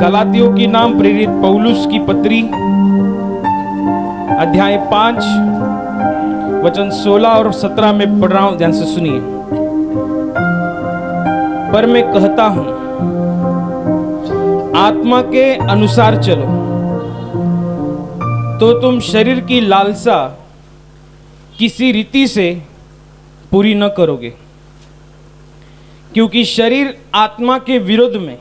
गलातियों की नाम प्रेरित पौलुस की पत्री अध्याय 5 वचन 16 और 17 में पढ़ रहा हूं, ध्यान से सुनिए। पर मैं कहता हूं, आत्मा के अनुसार चलो तो तुम शरीर की लालसा किसी रीति से पूरी न करोगे, क्योंकि शरीर आत्मा के विरोध में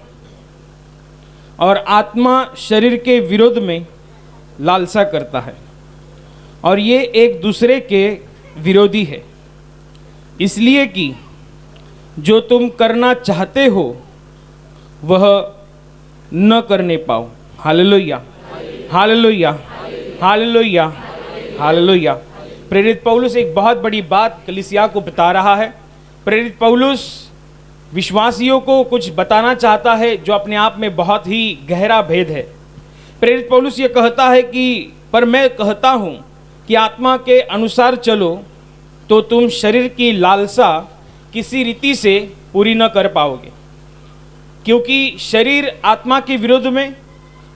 और आत्मा शरीर के विरोध में लालसा करता है, और ये एक दूसरे के विरोधी है, इसलिए कि जो तुम करना चाहते हो वह न करने पाओ। Hallelujah, hallelujah, hallelujah, hallelujah. प्रेरित पौलुस एक बहुत बड़ी बात कलीसिया को बता रहा है। प्रेरित पौलुस विश्वासियों को कुछ बताना चाहता है जो अपने आप में बहुत ही गहरा भेद है। प्रेरित पौलुस ये कहता है कि पर मैं कहता हूँ कि आत्मा के अनुसार चलो तो तुम शरीर की लालसा किसी रीति से पूरी न कर पाओगे, क्योंकि शरीर आत्मा के विरोध में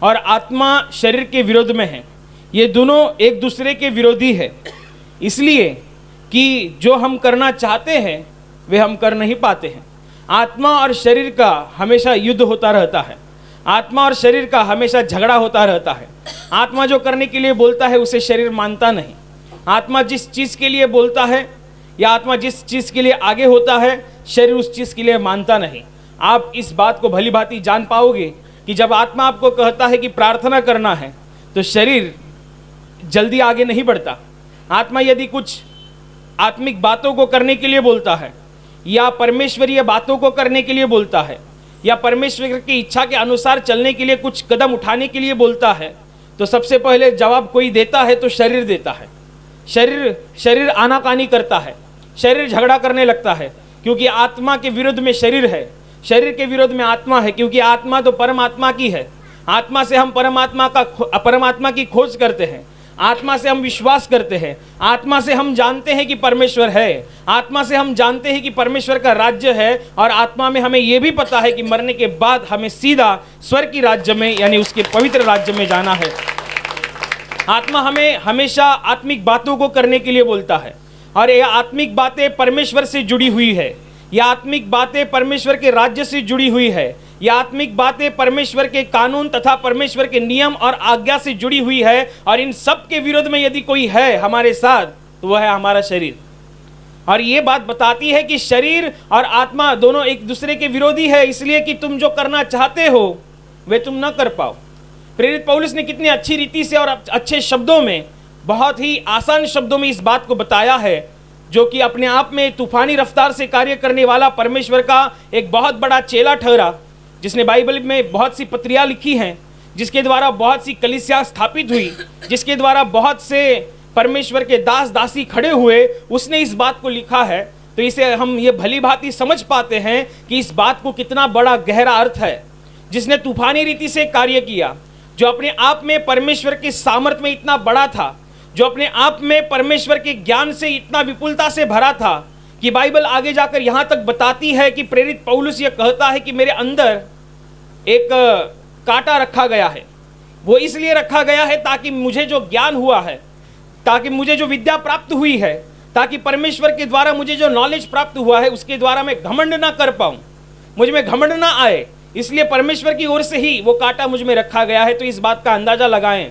और आत्मा शरीर के विरोध में है। ये दोनों एक दूसरे के विरोधी है, इसलिए कि जो हम करना चाहते हैं वे हम कर नहीं पाते हैं। आत्मा और शरीर का हमेशा युद्ध होता रहता है, आत्मा और शरीर का हमेशा झगड़ा होता रहता है। आत्मा जो करने के लिए बोलता है उसे शरीर मानता नहीं। आत्मा जिस चीज़ के लिए बोलता है या आत्मा जिस चीज़ के लिए आगे होता है, शरीर उस चीज़ के लिए मानता नहीं। आप इस बात को भली भांति जान पाओगे कि जब आत्मा आपको कहता है कि प्रार्थना करना है तो शरीर जल्दी आगे नहीं बढ़ता। आत्मा यदि कुछ आत्मिक बातों को करने के लिए बोलता है या परमेश्वरीय बातों को करने के लिए बोलता है या परमेश्वर की इच्छा के अनुसार चलने के लिए कुछ कदम उठाने के लिए बोलता है, तो सबसे पहले जवाब कोई देता है तो शरीर देता है। शरीर आनाकानी करता है, शरीर झगड़ा करने लगता है, क्योंकि आत्मा के विरोध में शरीर है, शरीर के विरोध में आत्मा है, क्योंकि आत्मा तो परमात्मा की है। आत्मा से हम परमात्मा की खोज करते हैं, आत्मा से हम विश्वास करते हैं, आत्मा से हम जानते हैं कि परमेश्वर है, आत्मा से हम जानते हैं कि परमेश्वर का राज्य है, और आत्मा में हमें यह भी पता है कि मरने के बाद हमें सीधा स्वर्ग की राज्य में यानी उसके पवित्र राज्य में जाना है। आत्मा हमें हमेशा आत्मिक बातों को करने के लिए बोलता है, और ये आत्मिक बातें परमेश्वर से जुड़ी हुई है, यह आत्मिक बातें परमेश्वर के राज्य से जुड़ी हुई है, यह आत्मिक बातें परमेश्वर के कानून तथा परमेश्वर के नियम और आज्ञा से जुड़ी हुई है। और इन सब के विरोध में यदि कोई है हमारे साथ तो वह है हमारा शरीर। और ये बात बताती है कि शरीर और आत्मा दोनों एक दूसरे के विरोधी है, इसलिए कि तुम जो करना चाहते हो वे तुम न कर पाओ। प्रेरित पौलुस ने कितनी अच्छी रीति से और अच्छे शब्दों में, बहुत ही आसान शब्दों में इस बात को बताया है, जो कि अपने आप में तूफानी रफ्तार से कार्य करने वाला परमेश्वर का एक बहुत बड़ा चेला ठहरा, जिसने बाइबल में बहुत सी पत्रियाँ लिखी हैं, जिसके द्वारा बहुत सी कलीसिया स्थापित हुई, जिसके द्वारा बहुत से परमेश्वर के दास दासी खड़े हुए, उसने इस बात को लिखा है। तो इसे हम ये भली भांति समझ पाते हैं कि इस बात को कितना बड़ा गहरा अर्थ है। जिसने तूफानी रीति से कार्य किया, जो अपने आप में परमेश्वर के सामर्थ्य में इतना बड़ा था, जो अपने आप में परमेश्वर के ज्ञान से इतना विपुलता से भरा था कि बाइबल आगे जाकर यहाँ तक बताती है कि प्रेरित पौलुस ये कहता है कि मेरे अंदर एक कांटा रखा गया है। वो इसलिए रखा गया है ताकि मुझे जो ज्ञान हुआ है, ताकि मुझे जो विद्या प्राप्त हुई है, ताकि परमेश्वर के द्वारा मुझे जो नॉलेज प्राप्त हुआ है उसके द्वारा मैं घमंड ना कर पाऊँ, मुझ में घमंड ना आए, इसलिए परमेश्वर की ओर से ही वो कांटा मुझ में रखा गया है। तो इस बात का अंदाजा लगाएं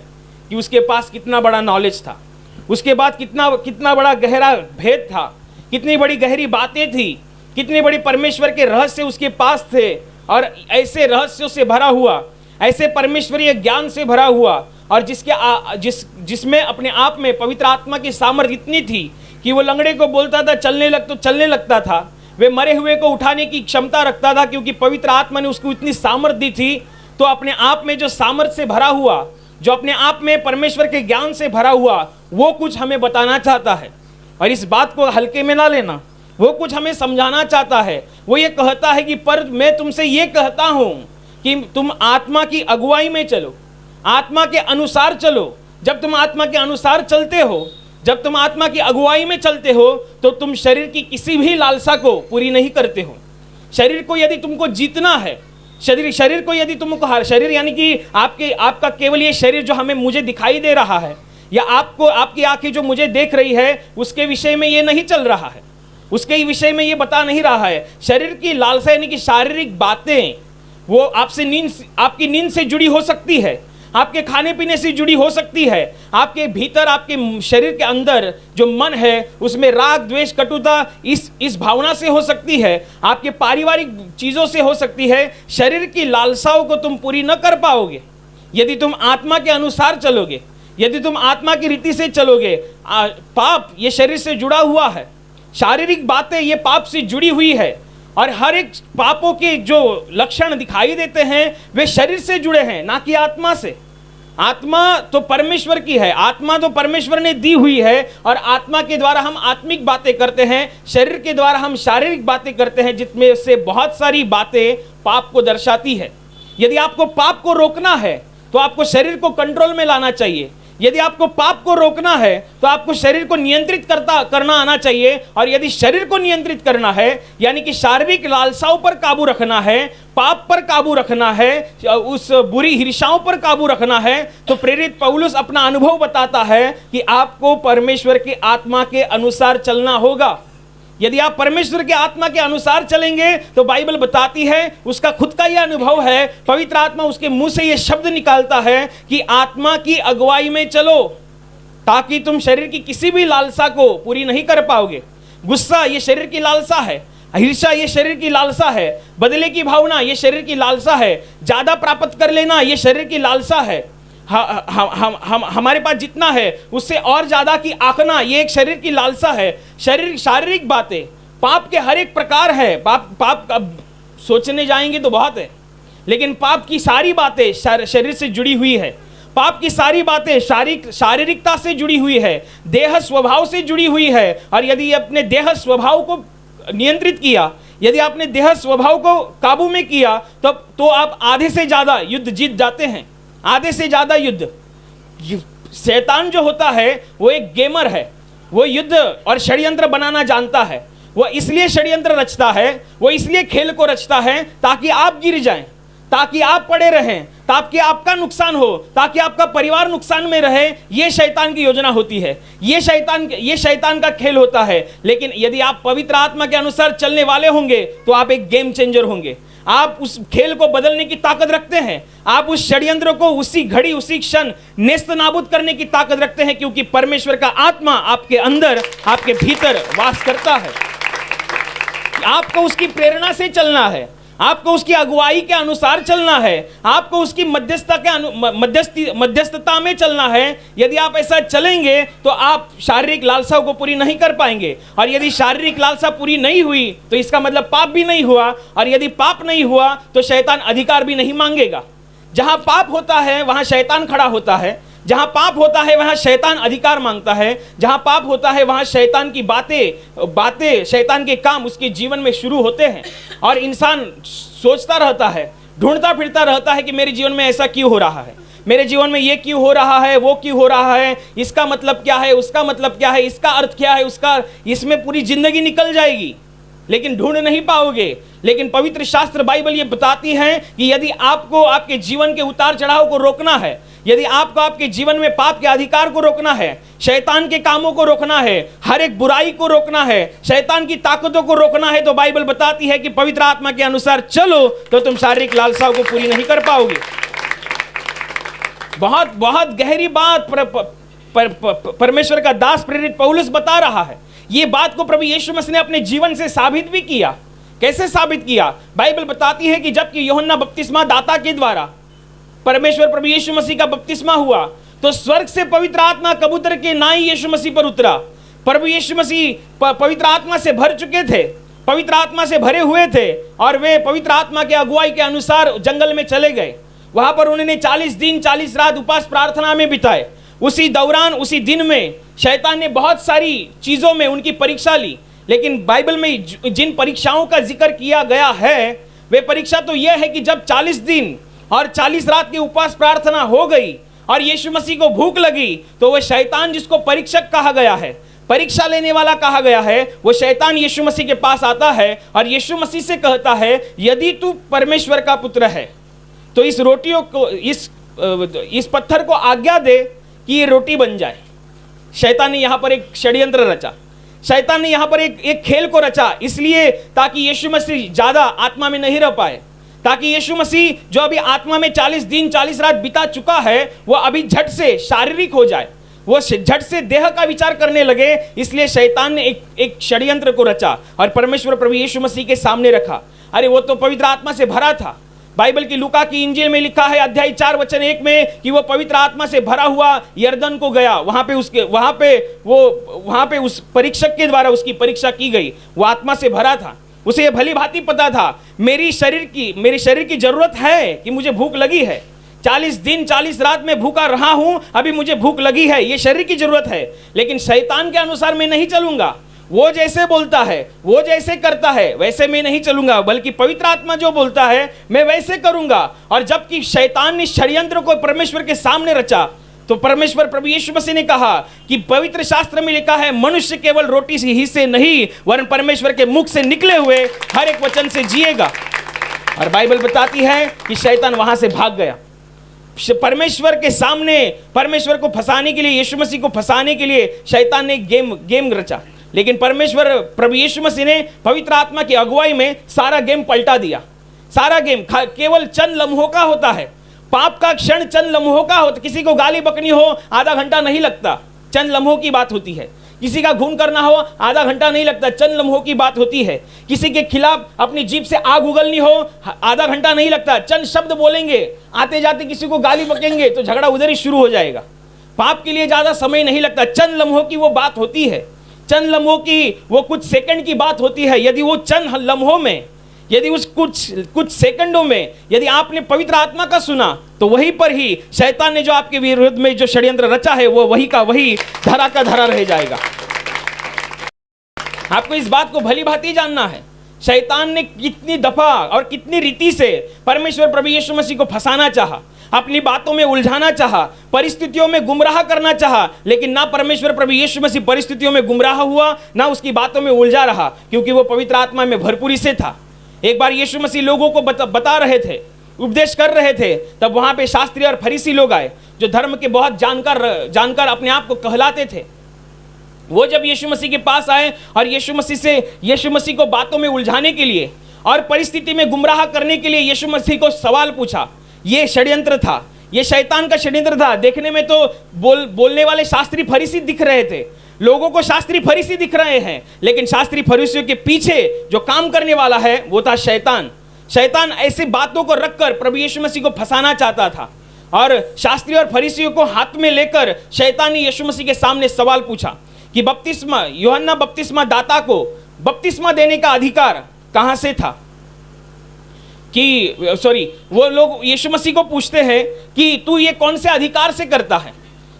कि उसके पास कितना बड़ा नॉलेज था, उसके बाद कितना बड़ा गहरा भेद था, कितनी बड़ी गहरी बातें थी, कितनी बड़ी परमेश्वर के रहस्य उसके पास थे, और ऐसे रहस्यों से भरा हुआ, ऐसे परमेश्वरीय ज्ञान से भरा हुआ, और जिसमें अपने आप में पवित्र आत्मा की सामर्थ्य इतनी थी कि वो लंगड़े को बोलता था चलने लग तो चलने लगता था, वे मरे हुए को उठाने की क्षमता रखता था, क्योंकि पवित्र आत्मा ने उसको इतनी सामर्थ्य दी थी। तो अपने आप में जो सामर्थ्य से भरा हुआ, जो अपने आप में परमेश्वर के ज्ञान से भरा हुआ, वो कुछ हमें बताना चाहता है। और इस बात को हल्के में ना लेना, वो कुछ हमें समझाना चाहता है। वो ये कहता है कि पर मैं तुमसे ये कहता हूं कि तुम आत्मा की अगुवाई में चलो, आत्मा के अनुसार चलो। जब तुम आत्मा के अनुसार चलते हो, जब तुम आत्मा की अगुवाई में चलते हो, तो तुम शरीर की किसी भी लालसा को पूरी नहीं करते हो। शरीर को यदि तुमको जीतना है, शरीर को यदि तुमको शरीर यानी कि आपका केवल ये शरीर जो मुझे दिखाई दे रहा है, या आपकी आंखें जो मुझे देख रही है, उसके विषय में ये नहीं चल रहा है, उसके विषय में ये बता नहीं रहा है। शरीर की लालसा यानी कि शारीरिक बातें, वो आपकी नींद से जुड़ी हो सकती है, आपके खाने पीने से जुड़ी हो सकती है, आपके भीतर, आपके शरीर के अंदर जो मन है उसमें राग द्वेष कटुता इस भावना से हो सकती है, आपके पारिवारिक चीज़ों से हो सकती है। शरीर की लालसाओं को तुम पूरी न कर पाओगे यदि तुम आत्मा के अनुसार चलोगे, यदि तुम आत्मा की रीति से चलोगे। पाप ये शरीर से जुड़ा हुआ है, शारीरिक बातें ये पाप से जुड़ी हुई है, और हर एक पापों के जो लक्षण दिखाई देते हैं वे शरीर से जुड़े हैं, ना कि आत्मा से। आत्मा तो परमेश्वर की है, आत्मा तो परमेश्वर ने दी हुई है, और आत्मा के द्वारा हम आत्मिक बातें करते हैं, शरीर के द्वारा हम शारीरिक बातें करते हैं, जिसमें से बहुत सारी बातें पाप को दर्शाती है। यदि आपको पाप को रोकना है तो आपको शरीर को कंट्रोल में लाना चाहिए। यदि आपको पाप को रोकना है तो आपको शरीर को नियंत्रित करना आना चाहिए। और यदि शरीर को नियंत्रित करना है यानी कि शारीरिक लालसाओं पर काबू रखना है, पाप पर काबू रखना है, उस बुरी ईर्ष्याओं पर काबू रखना है, तो प्रेरित पौलुस अपना अनुभव बताता है कि आपको परमेश्वर की आत्मा के अनुसार चलना होगा। यदि आप परमेश्वर के आत्मा के अनुसार चलेंगे तो बाइबल बताती है, उसका खुद का यह अनुभव है, पवित्र आत्मा उसके मुंह से यह शब्द निकालता है कि आत्मा की अगुवाई में चलो, ताकि तुम शरीर की किसी भी लालसा को पूरी नहीं कर पाओगे। गुस्सा ये शरीर की लालसा है, ईर्ष्या ये शरीर की लालसा है, बदले की भावना ये शरीर की लालसा है, ज्यादा प्राप्त कर लेना ये शरीर की लालसा है, हमारे पास जितना है उससे और ज्यादा की आंकना ये एक शरीर की लालसा है। शारीरिक बातें पाप के हर एक प्रकार है। पाप अब सोचने जाएंगे तो बहुत है, लेकिन पाप की सारी बातें शरीर से जुड़ी हुई है। पाप की सारी बातें शारीरिकता से जुड़ी हुई है, देह स्वभाव से जुड़ी हुई है। और यदि अपने देह स्वभाव को नियंत्रित किया, यदि आपने देह स्वभाव को काबू में किया, तो आप आधे से ज्यादा युद्ध जीत जाते हैं। आधे से ज्यादा युद्ध। शैतान जो होता है वो एक गेमर है, वो युद्ध और षड्यंत्र बनाना जानता है। वो इसलिए षड्यंत्र रचता है, वो इसलिए खेल को रचता है ताकि आप गिर जाएं, ताकि आप पड़े रहें, ताकि आपका नुकसान हो, ताकि आपका परिवार नुकसान में रहे। ये शैतान की योजना होती है, ये शैतान का खेल होता है। लेकिन यदि आप पवित्र आत्मा के अनुसार चलने वाले होंगे तो आप एक गेम चेंजर होंगे। आप उस खेल को बदलने की ताकत रखते हैं, आप उस षड्यंत्र को उसी घड़ी उसी क्षण नेस्त नाबूद करने की ताकत रखते हैं, क्योंकि परमेश्वर का आत्मा आपके अंदर, आपके भीतर वास करता है। आपको उसकी प्रेरणा से चलना है, आपको उसकी अगुवाई के अनुसार चलना है, आपको उसकी मध्यस्थता में चलना है। यदि आप ऐसा चलेंगे तो आप शारीरिक लालसाओं को पूरी नहीं कर पाएंगे, और यदि शारीरिक लालसा पूरी नहीं हुई तो इसका मतलब पाप भी नहीं हुआ, और यदि पाप नहीं हुआ तो शैतान अधिकार भी नहीं मांगेगा। जहां पाप होता है वहां शैतान खड़ा होता है, जहां पाप होता है वहां शैतान अधिकार मांगता है, जहां पाप होता है वहां शैतान की बातें शैतान के काम उसके जीवन में शुरू होते हैं। और इंसान सोचता रहता है, ढूंढता फिरता रहता है कि मेरे जीवन में ऐसा क्यों हो रहा है, मेरे जीवन में ये क्यों हो रहा है, वो क्यों हो रहा है, इसका मतलब क्या है, उसका मतलब क्या है, इसका अर्थ क्या है, इसमें पूरी जिंदगी निकल जाएगी, लेकिन ढूंढ नहीं पाओगे। लेकिन पवित्र शास्त्र बाइबल ये बताती है कि यदि आपको आपके जीवन के उतार चढ़ाव को रोकना है, यदि आपको आपके जीवन में पाप के अधिकार को रोकना है, शैतान के कामों को रोकना है, हर एक बुराई को रोकना है, शैतान की ताकतों को रोकना है, तो बाइबल बताती है कि पवित्र आत्मा के अनुसार चलो तो तुम शारीरिक लालसाओं को पूरी नहीं कर पाओगे। बहुत बहुत गहरी बात परमेश्वर का दास प्रेरित पौलुस बता रहा है। ये बात को प्रभु यीशु मसीह ने अपने जीवन से साबित भी किया। कैसे साबित किया? बाइबल बताती है कि जबकि यूहन्ना बपतिस्मा दाता के द्वारा परमेश्वर प्रभु यीशु मसीह का बपतिस्मा हुआ, तो स्वर्ग से पवित्र आत्मा कबूतर के नाई यीशु मसीह पर उतरा। प्रभु यीशु मसीह पवित्र आत्मा से भर चुके थे, पवित्र आत्मा से भरे हुए थे, और वे पवित्र आत्मा के अगुवाई के अनुसार जंगल में चले गए। वहां पर उन्होंने 40 दिन 40 रात उपास प्रार्थना में बिताए। उसी दौरान, उसी दिन में शैतान ने बहुत सारी चीजों में उनकी परीक्षा ली। लेकिन बाइबल में जिन परीक्षाओं का जिक्र किया गया है, वे परीक्षा तो यह है कि जब 40 दिन और 40 रात की उपवास प्रार्थना हो गई और यीशु मसीह को भूख लगी, तो वह शैतान जिसको परीक्षक कहा गया है, परीक्षा लेने वाला कहा गया है, वो शैतान यीशु मसीह के पास आता है और यीशु मसीह से कहता है, यदि तू परमेश्वर का पुत्र है तो इस रोटियों को, इस पत्थर को आज्ञा दे कि ये रोटी बन जाए। शैतान ने यहाँ पर एक षड्यंत्र रचा, शैतान ने यहाँ पर एक खेल को रचा, इसलिए ताकि यीशु मसीह ज्यादा आत्मा में नहीं रह पाए, ताकि यीशु मसीह जो अभी आत्मा में 40 दिन 40 रात बिता चुका है, वो अभी झट से शारीरिक हो जाए, वो झट से देह का विचार करने लगे। इसलिए शैतान ने एक षड्यंत्र को रचा और परमेश्वर प्रभु यीशु मसीह के सामने रखा। अरे वो तो पवित्र आत्मा से भरा था। बाइबल की लूका की इंजील में लिखा है अध्याय 4 वचन 1 में कि वो पवित्र आत्मा से भरा हुआ यरदन को गया, वहां पे उस परीक्षक के द्वारा उसकी परीक्षा की गई। वो आत्मा से भरा था, उसे ये भली भांति पता था मेरे शरीर की जरूरत है कि मुझे भूख लगी है, 40 दिन 40 रात में भूखा रहा हूं, अभी मुझे भूख लगी है, ये शरीर की जरूरत है। लेकिन शैतान के अनुसार मैं नहीं चलूंगा, वो जैसे बोलता है, वो जैसे करता है वैसे मैं नहीं चलूंगा, बल्कि पवित्र आत्मा जो बोलता है मैं वैसे करूंगा। और जबकि शैतान ने षड्यंत्र को परमेश्वर के सामने रचा, तो परमेश्वर प्रभु यीशु मसीह ने कहा कि पवित्र शास्त्र में लिखा है, मनुष्य केवल रोटी ही से नहीं वरन परमेश्वर के मुख से निकले हुए हर एक वचन से जिएगा। और बाइबल बताती है कि शैतान वहां से भाग गया। परमेश्वर के सामने परमेश्वर को फंसाने के लिए, यीशु मसीह को फंसाने के लिए शैतान ने गेम रचा। लेकिन परमेश्वर प्रभु यीशु मसीह ने पवित्र आत्मा की अगुवाई में सारा गेम पलटा दिया। सारा गेम केवल चंद लम्हों का होता है। पाप का क्षण चंद लम्हों का होता। किसी को गाली बकनी हो आधा घंटा नहीं लगता, चंद लम्हों की बात होती है। किसी का खून करना हो आधा घंटा नहीं लगता, चंद लम्हों की बात होती है। किसी के खिलाफ अपनी जीभ से आग उगलनी हो आधा घंटा नहीं लगता, चंद शब्द बोलेंगे, आते जाते किसी को गाली बकेंगे तो झगड़ा उधर ही शुरू हो जाएगा। पाप के लिए ज्यादा समय नहीं लगता, चंद लम्हों की वो बात होती है, चंद लम्हों की वो कुछ सेकंड की बात होती है। यदि वो चंद लम्हों में, यदि उस कुछ सेकंडों में यदि आपने पवित्र आत्मा का सुना, तो वहीं पर ही शैतान ने जो आपके विरुद्ध में जो षड्यंत्र रचा है वो वही का वही धरा का धरा रह जाएगा। आपको इस बात को भली भांति जानना है, शैतान ने कितनी दफा और कितनी रीति से परमेश्वर प्रभु यीशु मसीह को फंसाना चाहा, अपनी बातों में उलझाना चाहा, परिस्थितियों में गुमराह करना चाहा। लेकिन ना परमेश्वर प्रभु यीशु मसीह परिस्थितियों में गुमराह हुआ, ना उसकी बातों में उलझा रहा, क्योंकि वो पवित्र आत्मा में भरपूरी से था। एक बार यीशु मसीह लोगों को बता रहे थे, उपदेश कर रहे थे, तब वहां पे शास्त्री और फरीसी लोग आए जो धर्म के बहुत जानकार अपने आप को कहलाते थे। वो जब यीशु मसीह के पास आए और यीशु मसीह को बातों में उलझाने के लिए और परिस्थिति में गुमराह करने के लिए यीशु मसीह को सवाल पूछा, ये षड्यंत्र था, ये शैतान का षड्यंत्र था। देखने में तो बोलने वाले शास्त्री फरीसी दिख रहे थे, लोगों को शास्त्री फरीसी दिख रहे हैं, लेकिन शास्त्री फरीसियों के पीछे जो काम करने वाला है वो था शैतान। शैतान ऐसी बातों को रखकर प्रभु यीशु मसीह को फंसाना चाहता था। और शास्त्री और फरीसियों को हाथ में लेकर शैतान ने यीशु मसीह के सामने सवाल पूछा कि यूहन्ना बपतिस्मा दाता को बपतिस्मा देने का अधिकार कहां से था। वो लोग यीशु मसीह को पूछते हैं कि तू ये कौन से अधिकार से करता है,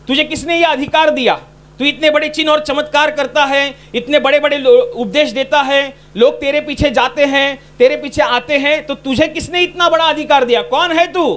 तुझे किसने ये अधिकार दिया, तू इतने बड़े चिन्ह और चमत्कार करता है, इतने बड़े बड़े उपदेश देता है, लोग तेरे पीछे जाते हैं, तेरे पीछे आते हैं, तो तुझे किसने इतना बड़ा अधिकार दिया, कौन है तू,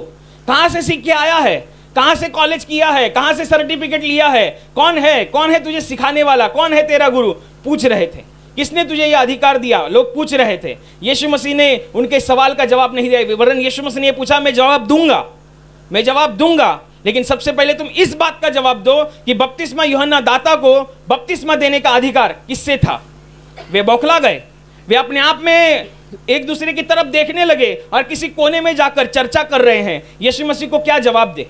कहां से सीख के आया है, कहां से कॉलेज किया है, कहां से सर्टिफिकेट लिया है, कौन है तुझे सिखाने वाला, कौन है तेरा गुरु, पूछ रहे थे। किसने तुझे यह अधिकार दिया, लोग पूछ रहे थे। यीशु मसीह ने उनके सवाल का जवाब नहीं दिया, वरन यीशु मसीह ने पूछा मैं जवाब दूंगा, लेकिन सबसे पहले तुम इस बात का जवाब दो कि बपतिस्मा यूहन्ना दाता को बपतिस्मा देने का अधिकार किससे था। वे बौखला गए, वे अपने आप में एक दूसरे की तरफ देखने लगे और किसी कोने में जाकर चर्चा कर रहे हैं यीशु मसीह को क्या जवाब दे।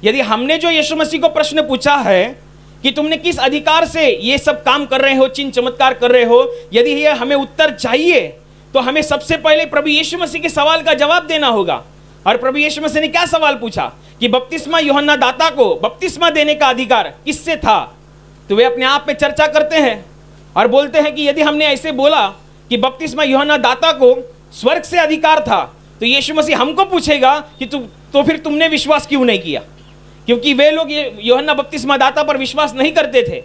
यदि हमने जो यीशु मसीह को प्रश्न पूछा है कि तुमने किस अधिकार से ये सब काम कर रहे हो, चिन्ह चमत्कार कर रहे हो, यदि ये हमें उत्तर चाहिए तो हमें सबसे पहले प्रभु यीशु मसीह के सवाल का जवाब देना होगा। और प्रभु यीशु मसीह ने क्या सवाल पूछा कि बपतिस्मा यूहन्ना दाता को बपतिस्मा देने का अधिकार किससे था। तो वे अपने आप में चर्चा करते हैं और बोलते हैं कि यदि हमने ऐसे बोला कि बपतिस्मा यूहन्ना दाता को स्वर्ग से अधिकार था, तो यीशु मसीह हमको पूछेगा कि तो फिर तुमने विश्वास क्यों नहीं किया, क्योंकि वे लोग यूहन्ना बपतिस्मा दाता पर विश्वास नहीं करते थे।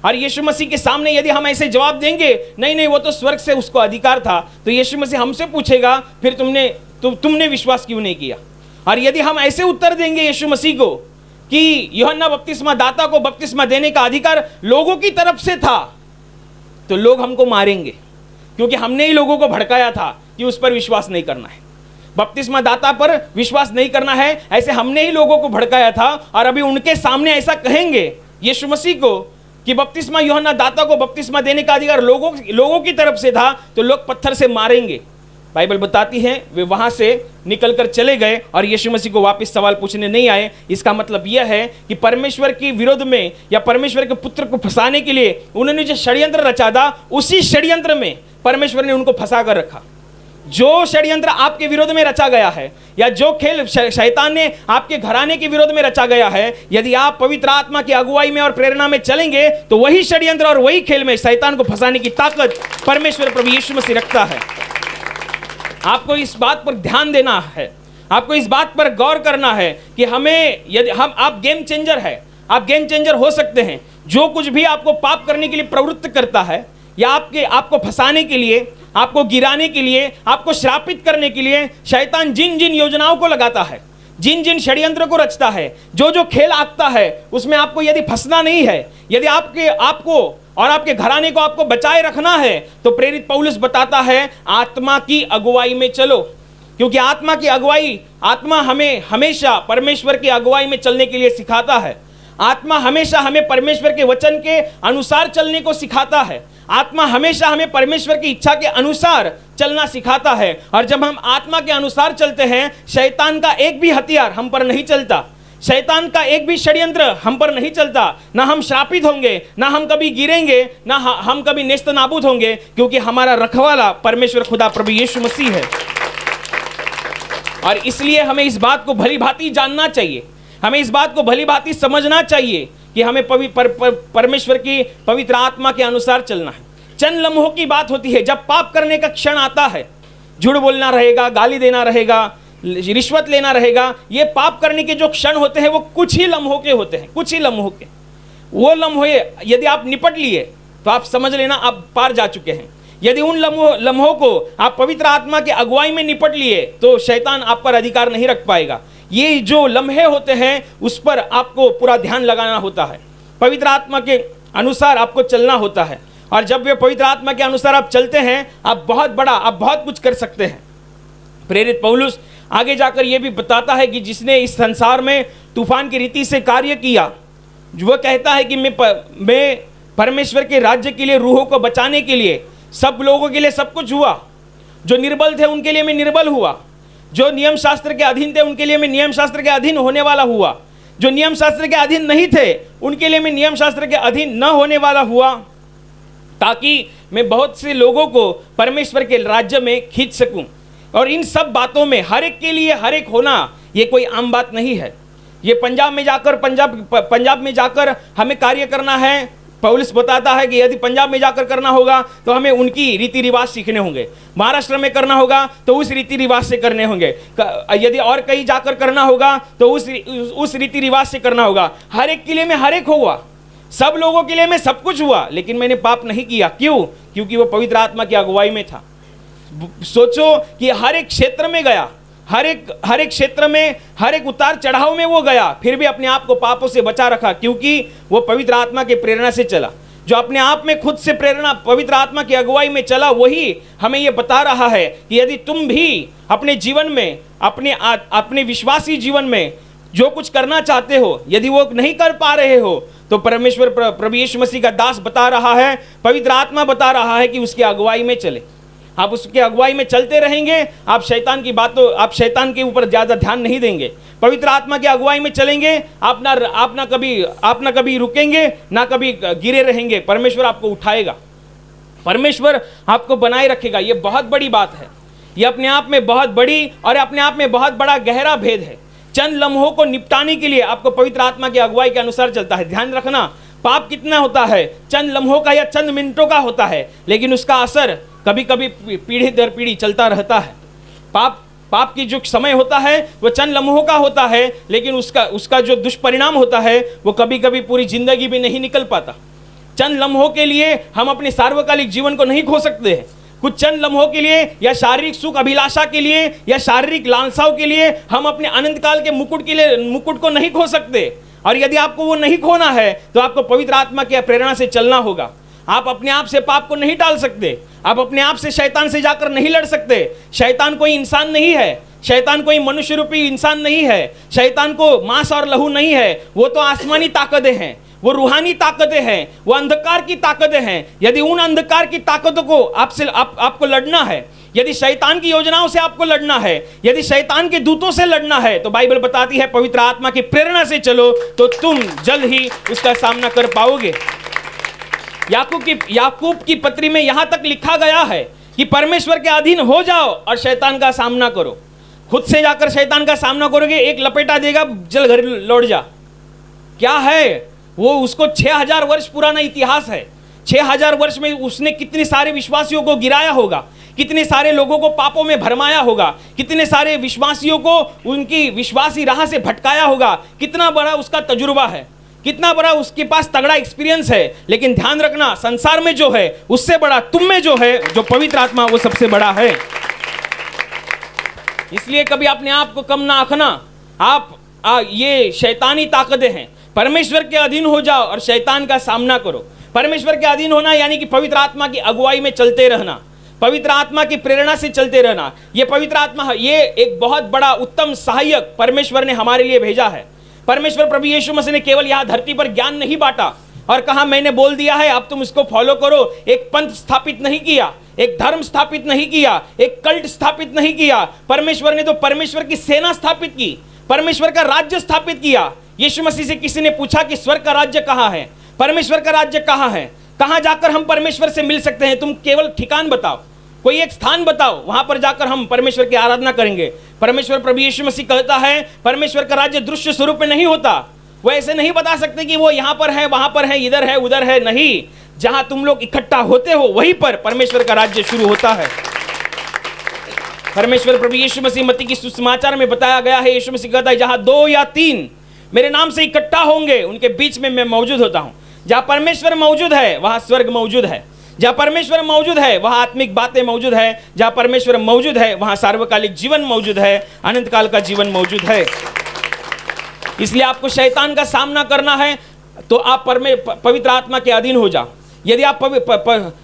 और यीशु मसीह के सामने यदि हम ऐसे जवाब देंगे नहीं वो तो स्वर्ग से उसको अधिकार था, तो यीशु मसीह हमसे पूछेगा फिर तुमने विश्वास क्यों नहीं किया। और यदि हम ऐसे उत्तर देंगे यीशु मसीह को कि यूहन्ना बपतिस्मा दाता को बपतिस्मा देने का अधिकार लोगों की तरफ से था, तो लोग हमको मारेंगे, क्योंकि हमने ही लोगों को भड़काया था कि उस पर विश्वास नहीं करना है, बपतिस्मा दाता पर विश्वास नहीं करना है, ऐसे हमने ही लोगों को भड़काया था। और अभी उनके सामने ऐसा कहेंगे यीशु मसीह को कि बपतिस्मा यूहन्ना दाता को बपतिस्मा देने का अधिकार लोगों की तरफ से था, तो लोग पत्थर से मारेंगे। बाइबल बताती है वे वहां से निकलकर चले गए और यीशु मसीह को वापस सवाल पूछने नहीं आए। इसका मतलब यह है कि परमेश्वर के विरोध में या परमेश्वर के पुत्र को फंसाने के लिए उन्होंने जो षड्यंत्र रचा था, उसी षड्यंत्र में परमेश्वर ने उनको फंसा कर रखा। जो षड्यंत्र आपके विरोध में रचा गया है या जो खेल शैतान ने आपके घराने के विरोध में रचा गया है, यदि आप पवित्र आत्मा की अगुवाई में और प्रेरणा में चलेंगे तो वही षड्यंत्र और वही खेल में शैतान को फंसाने की ताकत परमेश्वर प्रभु यीशु मसीह रखता है। आपको इस बात पर ध्यान देना है, आपको इस बात पर गौर करना है कि हमें, यदि आप गेम चेंजर है, आप गेम चेंजर हो सकते हैं। जो कुछ भी आपको पाप करने के लिए प्रवृत्त करता है या आपको फंसाने के लिए, आपको गिराने के लिए, आपको श्रापित करने के लिए शैतान जिन जिन योजनाओं को लगाता है, जिन जिन षड्यंत्र को रचता है, जो जो खेल आंकता है, उसमें आपको यदि फंसना नहीं है, यदि आपको और आपके घराने को आपको बचाए रखना है, तो प्रेरित पौलुस बताता है आत्मा की अगुवाई में चलो, क्योंकि आत्मा की अगुवाई, आत्मा हमें हमेशा परमेश्वर की अगुवाई में चलने के लिए सिखाता है। आत्मा हमेशा हमें परमेश्वर के वचन के अनुसार चलने को सिखाता है। आत्मा हमेशा हमें परमेश्वर की इच्छा के अनुसार चलना सिखाता है। और जब हम आत्मा के अनुसार चलते हैं, शैतान का एक भी हथियार हम पर नहीं चलता, शैतान का एक भी षड्यंत्र हम पर नहीं चलता। ना हम श्रापित होंगे, ना हम कभी गिरेंगे, ना हम कभी नेस्त नाबूद होंगे, क्योंकि हमारा रखवाला परमेश्वर खुदा प्रभु यीशु मसीह है। और इसलिए हमें इस बात को भली भांति जानना चाहिए, हमें इस बात को भली भांति समझना चाहिए कि हमें परमेश्वर की पवित्र आत्मा के अनुसार चलना है। चंद लम्हों की बात होती है, जब पाप करने का क्षण आता है, झूठ बोलना रहेगा, गाली देना रहेगा, रिश्वत लेना रहेगा, ये पाप करने के जो क्षण होते हैं वो कुछ ही लम्हों के होते हैं, कुछ ही लम्हों के। वो लम्हे यदि आप निपट लिए तो आप समझ लेना आप पार जा चुके हैं। यदि उन लम्हों को आप पवित्र आत्मा के अगुवाई में निपट लिए तो शैतान आप पर अधिकार नहीं रख पाएगा। ये जो लम्हे होते हैं उस पर आपको पूरा ध्यान लगाना होता है, पवित्र आत्मा के अनुसार आपको चलना होता है। और जब वे पवित्र आत्मा के अनुसार आप चलते हैं, आप बहुत कुछ कर सकते हैं। प्रेरित पौलुस आगे जाकर यह भी बताता है कि जिसने इस संसार में तूफान की रीति से कार्य किया, वो कहता है कि मैं परमेश्वर के राज्य के लिए, रूहों को बचाने के लिए, सब लोगों के लिए सब कुछ हुआ। जो निर्बल थे उनके लिए मैं निर्बल हुआ, जो नियम शास्त्र के अधीन थे उनके लिए मैं नियम शास्त्र के अधीन होने वाला हुआ, जो नियम शास्त्र के अधीन नहीं थे उनके लिए मैं नियम शास्त्र के अधीन न होने वाला हुआ, ताकि मैं बहुत से लोगों को परमेश्वर के राज्य में खींच सकूं। और इन सब बातों में हर एक के लिए हर एक होना ये कोई आम बात नहीं है। ये पंजाब में जाकर हमें कार्य करना है। पौलुस बताता है कि यदि पंजाब में जाकर करना होगा तो हमें उनकी रीति रिवाज सीखने होंगे, महाराष्ट्र में करना होगा तो उस रीति रिवाज से करने होंगे, यदि और कहीं जाकर करना होगा तो उस रीति रिवाज से करना होगा। हर एक के लिए मैं हर एक हुआ, सब लोगों के लिए मैं सब कुछ हुआ, लेकिन मैंने पाप नहीं किया। क्यों? क्योंकि वो पवित्र आत्मा की अगुवाई में था। सोचो कि हर एक क्षेत्र में गया, हर एक क्षेत्र में, हर एक उतार चढ़ाव में वो गया, फिर भी अपने आप को पापों से बचा रखा, क्योंकि वो पवित्र आत्मा की प्रेरणा से चला। जो अपने आप में खुद से प्रेरणा पवित्र आत्मा की अगुवाई में चला, वही हमें ये बता रहा है कि यदि तुम भी अपने जीवन में, अपने विश्वासी जीवन में जो कुछ करना चाहते हो, यदि वो नहीं कर पा रहे हो, तो परमेश्वर प्रभु यीशु मसीह का दास बता रहा है, पवित्र आत्मा बता रहा है कि उसकी अगुवाई में चले। आप उसके अगुवाई में चलते रहेंगे, आप शैतान के ऊपर ज़्यादा ध्यान नहीं देंगे। पवित्र आत्मा की अगुवाई में चलेंगे, आप ना कभी रुकेंगे, ना कभी गिरे रहेंगे। परमेश्वर आपको उठाएगा, परमेश्वर आपको बनाए रखेगा। ये बहुत बड़ी बात है, ये अपने आप में बहुत बड़ी और अपने आप में बहुत बड़ा गहरा भेद है। चंद लम्हों को निपटाने के लिए आपको पवित्र आत्मा की अगुवाई के अनुसार चलता है। ध्यान रखना, पाप कितना होता है? चंद लम्हों का या चंद मिनटों का होता है, लेकिन उसका असर कभी कभी पीढ़ी दर पीढ़ी चलता रहता है। पाप की जो समय होता है वो चंद लम्हों का होता है, लेकिन उसका जो दुष्परिणाम होता है वो कभी कभी पूरी जिंदगी भी नहीं निकल पाता। चंद लम्हों के लिए हम अपने सार्वकालिक जीवन को नहीं खो सकते हैं। कुछ चंद लम्हों के लिए या शारीरिक सुख अभिलाषा के लिए या शारीरिक लालसाओं के लिए हम अपने अनंत काल के मुकुट को नहीं खो सकते। और यदि आपको वो नहीं खोना है तो आपको पवित्र आत्मा की प्रेरणा से चलना होगा। आप अपने आप से पाप को नहीं टाल सकते, आप अपने आप से शैतान से जाकर नहीं लड़ सकते। शैतान कोई इंसान नहीं है, शैतान कोई मनुष्य रूपी इंसान नहीं है, शैतान को मांस और लहू नहीं है। वो तो आसमानी ताकतें हैं, वो रूहानी ताकतें हैं, वो अंधकार की ताकतें हैं। यदि उन अंधकार की ताकतों को आपको लड़ना है, यदि शैतान की योजनाओं से आपको लड़ना है, यदि शैतान के दूतों से लड़ना है, तो बाइबल बताती है पवित्र आत्मा की प्रेरणा से चलो तो तुम जल्द ही उसका सामना कर पाओगे। याकूब की पत्री में यहां तक लिखा गया है कि परमेश्वर के अधीन हो जाओ और शैतान का सामना करो। खुद से जाकर शैतान का सामना करोगे, एक लपेटा देगा, चल घर लौट जा। क्या है वो? उसको 6000 वर्ष पुराना इतिहास है। 6000 वर्ष में उसने कितने सारे विश्वासियों को गिराया होगा, कितने सारे लोगों को पापों में भरमाया होगा, कितने सारे विश्वासियों को उनकी विश्वासी राह से भटकाया होगा। कितना बड़ा उसका तजुर्बा है, कितना बड़ा उसके पास तगड़ा एक्सपीरियंस है। लेकिन ध्यान रखना, संसार में जो है उससे बड़ा तुम में जो है, जो पवित्र आत्मा, वो सबसे बड़ा है। इसलिए कभी अपने आप को कम ना आंकना। ये शैतानी ताकतें हैं। परमेश्वर के अधीन हो जाओ और शैतान का सामना करो। परमेश्वर के अधीन होना यानी कि पवित्र आत्मा की अगुवाई में चलते रहना, पवित्र आत्मा की प्रेरणा से चलते रहना। ये पवित्र आत्मा, ये एक बहुत बड़ा उत्तम सहायक परमेश्वर ने हमारे लिए भेजा है। परमेश्वर प्रभु यीशु मसीह ने केवल यहाँ धरती पर ज्ञान नहीं बांटा और कहा मैंने बोल दिया है अब तुम इसको फॉलो करो। एक पंथ स्थापित नहीं किया, एक धर्म स्थापित नहीं किया, एक कल्ट स्थापित नहीं किया। परमेश्वर ने तो परमेश्वर की सेना स्थापित की, परमेश्वर का राज्य स्थापित किया। यीशु मसीह से किसी ने पूछा कि स्वर्ग का राज्य कहाँ है, परमेश्वर का राज्य कहाँ है, कहाँ जाकर हम परमेश्वर से मिल सकते हैं? तुम केवल ठिकान बताओ, कोई एक स्थान बताओ, वहां पर जाकर हम परमेश्वर की आराधना करेंगे। परमेश्वर प्रभु यीशु मसीह कहता है परमेश्वर का राज्य दृश्य स्वरूप में नहीं होता। वो ऐसे नहीं बता सकते कि वो यहाँ पर है, वहां पर है, इधर है, उधर है। नहीं, जहां तुम लोग इकट्ठा होते हो वहीं पर परमेश्वर का राज्य शुरू होता है। परमेश्वर प्रभु यीशु मसीह मत्ती की सुसमाचार में बताया गया है, यीशु मसीह कहता है जहां 2 या 3 मेरे नाम से इकट्ठा होंगे उनके बीच में मैं मौजूद होता हूं। जहां परमेश्वर मौजूद है वहां स्वर्ग मौजूद है, जहां परमेश्वर मौजूद है वहां आत्मिक बातें मौजूद है, जहां परमेश्वर मौजूद है वहां सार्वकालिक जीवन मौजूद है, अनंत काल का जीवन मौजूद है। इसलिए आपको शैतान का सामना करना है तो आप पवित्र आत्मा के अधीन हो जाओ। यदि आप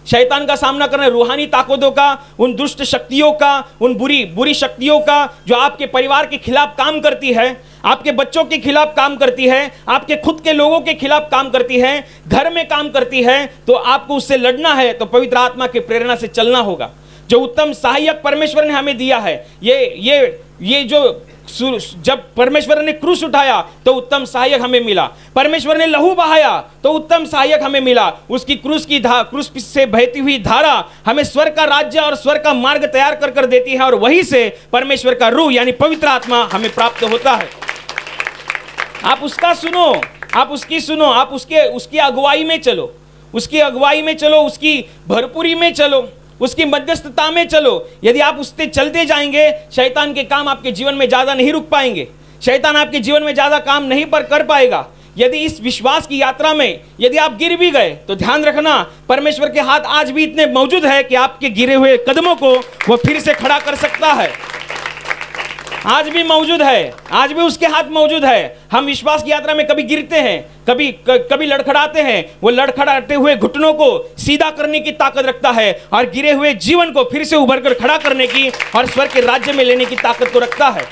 शैतान का सामना करना है, रूहानी ताकतों का, उन दुष्ट शक्तियों का, उन बुरी शक्तियों का जो आपके परिवार के खिलाफ काम करती है, आपके बच्चों के खिलाफ काम करती है, आपके खुद के लोगों के खिलाफ काम करती है, घर में काम करती है, तो आपको उससे लड़ना है तो पवित्र आत्मा की प्रेरणा से चलना होगा। जो उत्तम सहायक परमेश्वर ने हमें दिया है, ये जो जब परमेश्वर ने क्रूस उठाया तो उत्तम सहायक हमें मिला, परमेश्वर ने लहू बहाया तो उत्तम सहायक हमें मिला। उसकी क्रूस से बहती हुई धारा हमें स्वर्ग का राज्य और स्वर्ग का मार्ग तैयार कर कर देती है और वहीं से परमेश्वर का रूह यानी पवित्र आत्मा हमें प्राप्त होता है। आप उसका सुनो, आप उसकी सुनो, आप उसकी अगुवाई में चलो, उसकी अगुवाई में चलो, उसकी भरपूरी में चलो, उसकी मध्यस्थता में चलो। यदि आप उससे चलते जाएंगे, शैतान के काम आपके जीवन में ज्यादा नहीं रुक पाएंगे, शैतान आपके जीवन में ज्यादा काम नहीं पर कर पाएगा। यदि इस विश्वास की यात्रा में यदि आप गिर भी गए तो ध्यान रखना परमेश्वर के हाथ आज भी इतने मौजूद है कि आपके गिरे हुए कदमों को वो फिर से खड़ा कर सकता है। आज भी मौजूद है, आज भी उसके हाथ मौजूद है। हम विश्वास की यात्रा में कभी गिरते हैं, कभी लड़खड़ाते हैं, वो लड़खड़ाते हुए घुटनों को सीधा करने की ताकत रखता है और गिरे हुए जीवन को फिर से उभर कर खड़ा करने की और स्वर्ग के राज्य में लेने की ताकत को रखता है।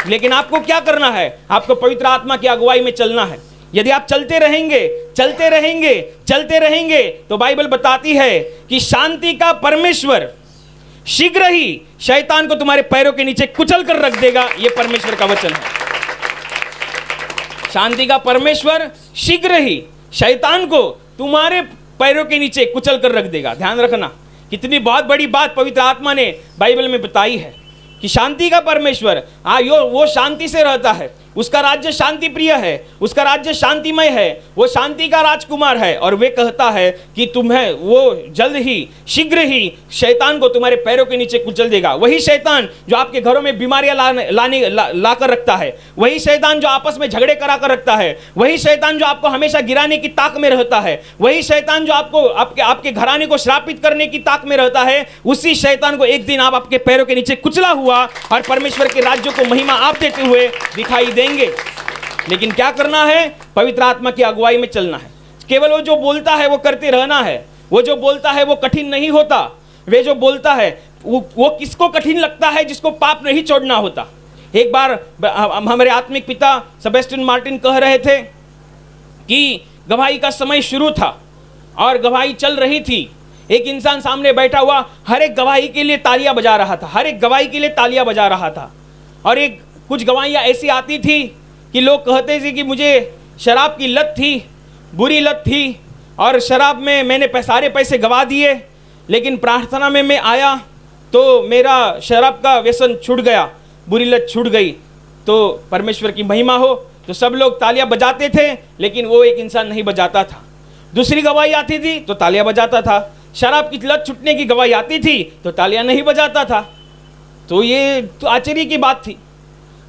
लेकिन आपको क्या करना है? आपको पवित्र आत्मा की अगुवाई में चलना है। यदि आप चलते रहेंगे तो बाइबल बताती है कि शांति का परमेश्वर शीघ्र ही शैतान को तुम्हारे पैरों के नीचे कुचल कर रख देगा। यह परमेश्वर का वचन है। शांति का परमेश्वर शीघ्र ही शैतान को तुम्हारे पैरों के नीचे कुचल कर रख देगा। ध्यान रखना, कितनी बहुत बड़ी बात पवित्र आत्मा ने बाइबल में बताई है कि शांति का परमेश्वर वो शांति से रहता है, उसका राज्य शांति प्रिय है, उसका राज्य शांतिमय है, वो शांति का राजकुमार है। और वे कहता है कि तुम्हें वो जल्द ही शीघ्र ही शैतान को तुम्हारे पैरों के नीचे कुचल देगा। वही शैतान जो आपके घरों में बीमारियां ला कर रखता है, वही शैतान जो आपस में झगड़े करा कर रखता है, वही शैतान जो आपको हमेशा गिराने की ताक में रहता है, वही शैतान जो आपको आपके घराने को श्रापित करने की ताक में रहता है, उसी शैतान को एक दिन आप आपके पैरों के नीचे कुचला हुआ और परमेश्वर के राज्य को महिमा आप देते हुए दिखाई देंगे। लेकिन क्या करना है? पवित्र आत्मा की अगुवाई में चलना है। केवल वो जो बोलता है वो करते रहना है। वो जो बोलता है वो कठिन नहीं होता। वे जो बोलता है वो किसको कठिन लगता है? जिसको पाप नहीं छोड़ना होता। एक बार हमारे आत्मिक पिता सेबेस्टियन मार्टिन कह रहे थे कि गवाही का समय शुरू था और गवाही चल रही थी। एक इंसान सामने बैठा हुआ हर एक गवाही के लिए तालियां बजा रहा था, हर एक गवाही के लिए तालियां बजा रहा था। और एक कुछ गवाहियां ऐसी आती थी कि लोग कहते थे कि मुझे शराब की लत थी, बुरी लत थी, और शराब में मैंने सारे पैसे गवा दिए, लेकिन प्रार्थना में मैं आया तो मेरा शराब का व्यसन छूट गया, बुरी लत छूट गई। तो परमेश्वर की महिमा हो। तो सब लोग तालियां बजाते थे, लेकिन वो एक इंसान नहीं बजाता था। दूसरी गवाही आती थी तो तालियां बजाता था। शराब की लत छूटने की गवाही आती थी तो तालियां नहीं बजाता था। तो ये तो आश्चर्य की बात थी,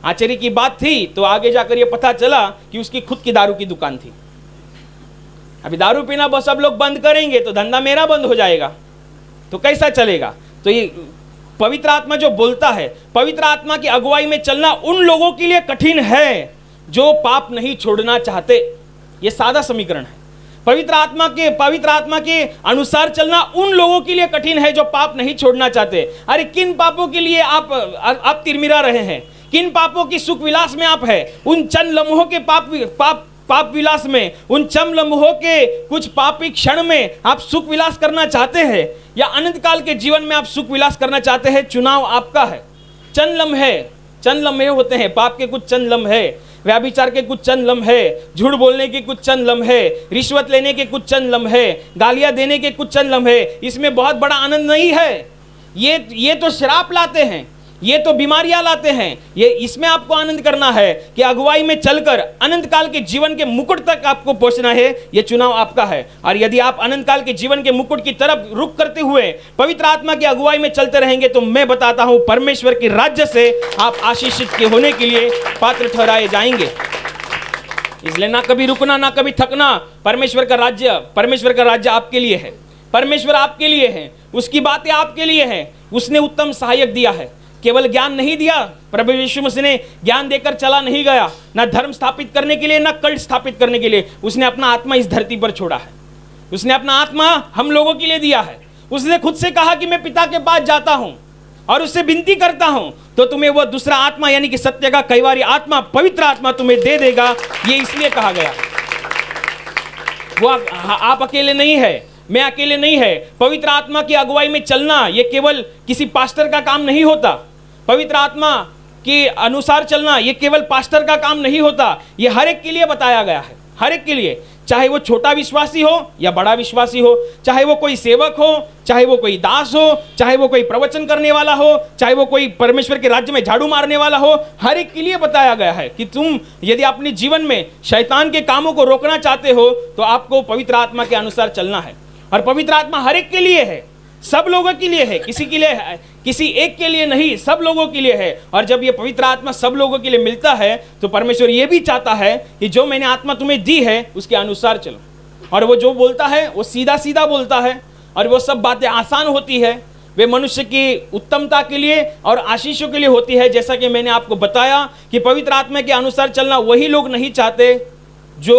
आश्चर्य की बात थी। तो आगे जाकर ये पता चला कि उसकी खुद की दारू की दुकान थी। अभी दारू पीना बस सब लोग बंद करेंगे तो धंधा मेरा बंद हो जाएगा, तो कैसा चलेगा? तो ये पवित्र आत्मा जो बोलता है, पवित्र आत्मा की अगुवाई में चलना उन लोगों के लिए कठिन है जो पाप नहीं छोड़ना चाहते। ये सादा समीकरण है। पवित्र आत्मा के अनुसार चलना उन लोगों के लिए कठिन है जो पाप नहीं छोड़ना चाहते। अरे किन पापों के लिए आप तिरमिरा रहे हैं? किन पापों की सुख विलास में आप है? उन चंद लम्हों के पाप विलास में, उन चंद लम्हों के कुछ पापी क्षण में आप सुख विलास करना चाहते हैं, या अनंत काल के जीवन में आप सुख विलास करना चाहते हैं? चुनाव आपका है। चंद लम्हे होते हैं, पाप के कुछ चंद लम्हे, व्याभिचार के कुछ चंद लम्हे, झूठ बोलने के कुछ चंद लम्हे, रिश्वत लेने के कुछ चंद लम्हे, गालियां देने के कुछ चंद लम्हे। इसमें बहुत बड़ा आनंद नहीं है। ये तो श्राप लाते हैं, ये तो बीमारियां लाते हैं। ये इसमें आपको आनंद करना है कि अगुवाई में चलकर अनंत काल के जीवन के मुकुट तक आपको पहुंचना है। ये चुनाव आपका है। और यदि आप अनंत काल के जीवन के मुकुट की तरफ रुख करते हुए पवित्र आत्मा की अगुवाई में चलते रहेंगे, तो मैं बताता हूं परमेश्वर के राज्य से आप आशीषित के होने के लिए पात्र ठहराए जाएंगे। इसलिए ना कभी रुकना, ना कभी थकना। परमेश्वर का राज्य आपके लिए है। परमेश्वर आपके लिए है, उसकी बातें आपके लिए है। उसने उत्तम सहायक दिया है। केवल ज्ञान नहीं दिया, प्रभु यीशु मसीह ने ज्ञान देकर चला नहीं गया, ना धर्म स्थापित करने के लिए, ना कल्ट स्थापित करने के लिए। उसने अपना आत्मा इस धरती पर छोड़ा है। उसने अपना आत्मा हम लोगों के लिए दिया है। उसने खुद से कहा कि मैं पिता के पास जाता हूं और उससे विनती करता हूं, तो तुम्हें वह दूसरा आत्मा यानी कि सत्य का कैवारी आत्मा, पवित्र आत्मा तुम्हें दे देगा। ये इसलिए कहा गया। वो आप अकेले नहीं है, मैं अकेले नहीं है। पवित्र आत्मा की अगुवाई में चलना ये केवल किसी पास्टर का काम नहीं होता। पवित्र आत्मा के अनुसार चलना ये केवल पास्टर का काम नहीं होता। ये हर एक के लिए बताया गया है, हर एक के लिए। चाहे वो छोटा विश्वासी हो या बड़ा विश्वासी हो, चाहे वो कोई सेवक हो, चाहे वो कोई दास हो, चाहे वो कोई प्रवचन करने वाला हो, चाहे वो कोई परमेश्वर के राज्य में झाड़ू मारने वाला हो, हर एक के लिए बताया गया है कि तुम यदि अपने जीवन में शैतान के कामों को रोकना चाहते हो तो आपको पवित्र आत्मा के अनुसार चलना है। और पवित्र आत्मा हर एक के लिए है, सब लोगों के लिए है, किसी के लिए है, किसी एक के लिए नहीं, सब लोगों के लिए है। और जब ये पवित्र आत्मा सब लोगों के लिए मिलता है तो परमेश्वर ये भी चाहता है कि जो मैंने आत्मा तुम्हें दी है उसके अनुसार चलो। और वो जो बोलता है वो सीधा सीधा बोलता है, और वो सब बातें आसान होती है। वे मनुष्य की उत्तमता के लिए और आशीषों के लिए होती है। जैसा कि मैंने आपको बताया कि पवित्र आत्मा के अनुसार चलना वही लोग नहीं चाहते जो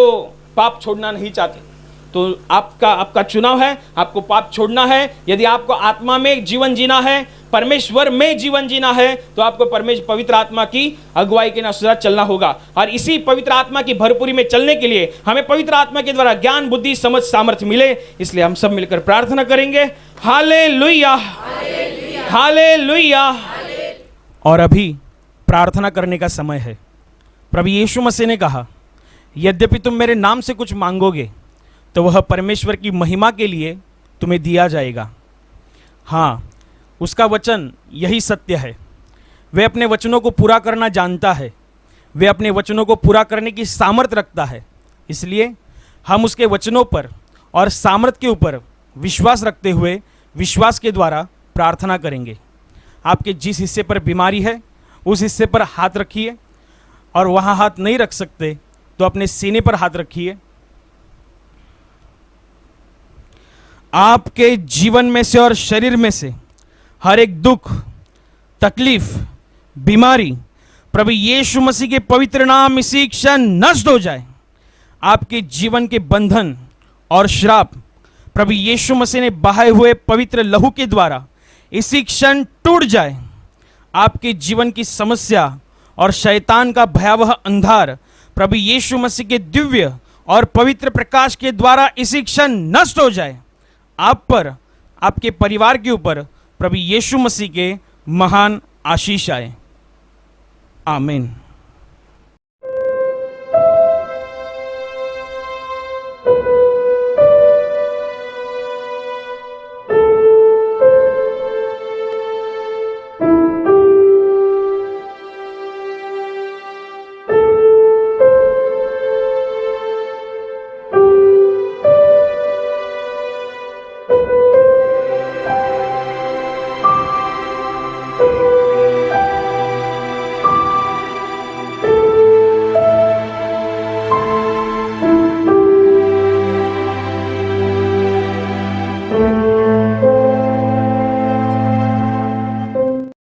पाप छोड़ना नहीं चाहते। तो आपका चुनाव है, आपको पाप छोड़ना है। यदि आपको आत्मा में जीवन जीना है, परमेश्वर में जीवन जीना है, तो आपको पवित्र आत्मा की अगुवाई के अनुसार चलना होगा। और इसी पवित्र आत्मा की भरपूरी में चलने के लिए हमें पवित्र आत्मा के द्वारा ज्ञान, बुद्धि, समझ, सामर्थ्य मिले। इसलिए हम सब मिलकर प्रार्थना करेंगे। Hallelujah, hallelujah. और अभी प्रार्थना करने का समय है। प्रभु यीशु मसीह ने कहा, यद्यपि तुम मेरे नाम से कुछ मांगोगे तो वह परमेश्वर की महिमा के लिए तुम्हें दिया जाएगा। हाँ, उसका वचन यही सत्य है। वह अपने वचनों को पूरा करना जानता है। वह अपने वचनों को पूरा करने की सामर्थ्य रखता है। इसलिए हम उसके वचनों पर और सामर्थ्य के ऊपर विश्वास रखते हुए विश्वास के द्वारा प्रार्थना करेंगे। आपके जिस हिस्से पर बीमारी है उस हिस्से पर हाथ रखिए, और वहाँ हाथ नहीं रख सकते तो अपने सीने पर हाथ रखिए। आपके जीवन में से और शरीर में से हर एक दुख, तकलीफ, बीमारी प्रभु यीशु मसीह के पवित्र नाम इसी क्षण नष्ट हो जाए। आपके जीवन के बंधन और श्राप प्रभु यीशु मसीह ने बहाए हुए पवित्र लहू के द्वारा इसी क्षण टूट जाए। आपके जीवन की समस्या और शैतान का भयावह अंधार प्रभु यीशु मसीह के दिव्य और पवित्र प्रकाश के द्वारा इसी क्षण नष्ट हो जाए। आप पर, आपके परिवार के ऊपर प्रभु यीशु मसीह के महान आशीष आए। आमीन।